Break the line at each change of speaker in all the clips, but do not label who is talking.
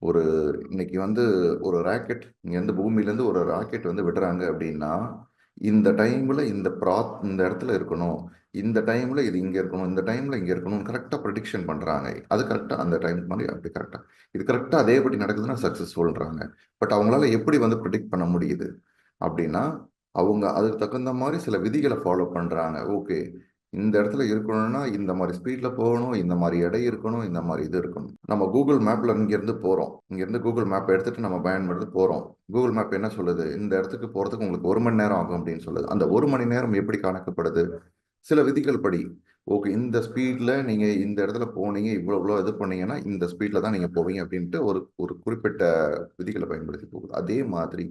ஒரு இன்னைக்கு வந்து ஒரு ராக்கெட் இங்கேருந்து பூமியிலேருந்து ஒரு ராக்கெட் வந்து விடுறாங்க அப்படின்னா இந்த டைமில் இந்த இடத்துல இருக்கணும், இந்த டைமில் இது இங்கே இருக்கணும், இந்த டைமில் இங்கே இருக்கணும் கரெக்டாக ப்ரெடிக்ஷன் பண்ணுறாங்க. அது கரெக்டாக அந்த டைம் மாதிரி அப்படி கரெக்டாக இது கரெக்டாக அதேபடி நடக்குதுன்னா சக்ஸஸ்ஃபுல்ன்றாங்க. பட் அவங்களால எப்படி வந்து ப்ரெடிக்ட் பண்ண முடியுது அப்படின்னா அவங்க அதுக்கு தகுந்த மாதிரி சில விதிகளை ஃபாலோ பண்ணுறாங்க. ஓகே, இந்த இடத்துல இருக்கணும்னா இந்த மாதிரி ஸ்பீடில் போகணும், இந்த மாதிரி எடை இருக்கணும், இந்த மாதிரி இது இருக்கணும். நம்ம கூகுள் மேப்பில் இங்கேருந்து போகிறோம், இங்கேருந்து கூகுள் மேப்பை எடுத்துகிட்டு நம்ம பயன்படுத்தி போகிறோம். கூகுள் மேப் என்ன சொல்லுது? இந்த இடத்துக்கு போகிறதுக்கு உங்களுக்கு 1 மணி நேரம் ஆகும் அப்படின்னு சொல்லுது. அந்த 1 மணி நேரம் எப்படி கணக்கப்படுது? சில விதிகள் படி. ஓகே, இந்த ஸ்பீடில் நீங்கள் இந்த இடத்துல போனீங்க, இவ்வளோ இது பண்ணீங்கன்னா இந்த ஸ்பீடில் தான் நீங்கள் போவீங்க அப்படின்ட்டு ஒரு ஒரு குறிப்பிட்ட விதிகளை பயன்படுத்தி போகுது. அதே மாதிரி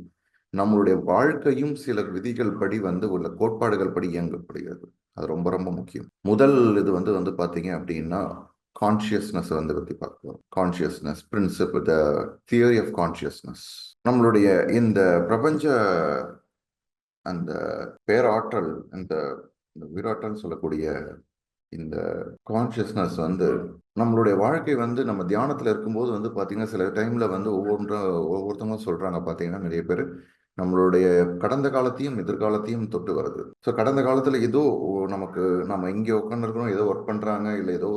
நம்மளுடைய வாழ்க்கையும் சில விதிகள் படி வந்து உள்ள கோட்பாடுகள் படி இயங்கப்படுகிறது. அது ரொம்ப ரொம்ப முக்கியம். முதல் இது வந்து வந்து பார்த்தீங்க அப்படின்னா கான்ஷியஸ்னஸ் வந்து பற்றி பார்க்கலாம். Consciousness principle, the theory of consciousness. நம்மளுடைய இந்த பிரபஞ்ச அந்த பேராற்றல், இந்த இந்த உயிராற்றல் சொல்லக்கூடிய இந்த கான்ஷியஸ்னஸ் வந்து நம்மளுடைய வாழ்க்கை வந்து நம்ம தியானத்தில் இருக்கும்போது வந்து பார்த்தீங்கன்னா சில டைமில் வந்து ஒவ்வொருத்தவங்க சொல்கிறாங்க. பார்த்தீங்கன்னா நிறைய பேர் நம்மளுடைய கடந்த காலத்தையும் எதிர்காலத்தையும் தொட்டு வருது. ஸோ கடந்த காலத்தில் ஏதோ நமக்கு நம்ம இங்கே உட்காந்துருக்கிறோம், ஏதோ ஒர்க் பண்ணுறாங்க, இல்லை ஏதோ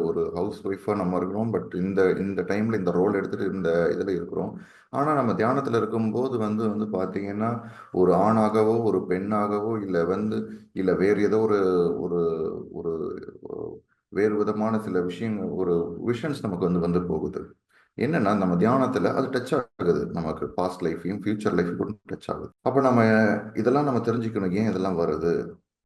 ஒரு ஹவுஸ் ஒய்ஃபாக நம்ம இருக்கிறோம். பட் இந்த இந்த டைமில் இந்த ரோல் எடுத்துகிட்டு இந்த இதில் இருக்கிறோம். ஆனால் நம்ம தியானத்தில் இருக்கும்போது வந்து வந்து பார்த்தீங்கன்னா ஒரு ஆணாகவோ ஒரு பெண்ணாகவோ இல்லை வேறு ஏதோ ஒரு ஒரு ஒரு வேறு விதமான சில விஷயங்கள், ஒரு விஷன்ஸ் நமக்கு வந்து வந்து போகுது. என்னன்னா நம்ம தியானத்துல அது டச் ஆகுது, நமக்கு பாஸ்ட் லைஃபையும் ஃபியூச்சர் லைஃபையும் கூட டச் ஆகுது. அப்ப நம்ம இதெல்லாம் நம்ம தெரிஞ்சுக்கணும், ஏன் இதெல்லாம் வருது.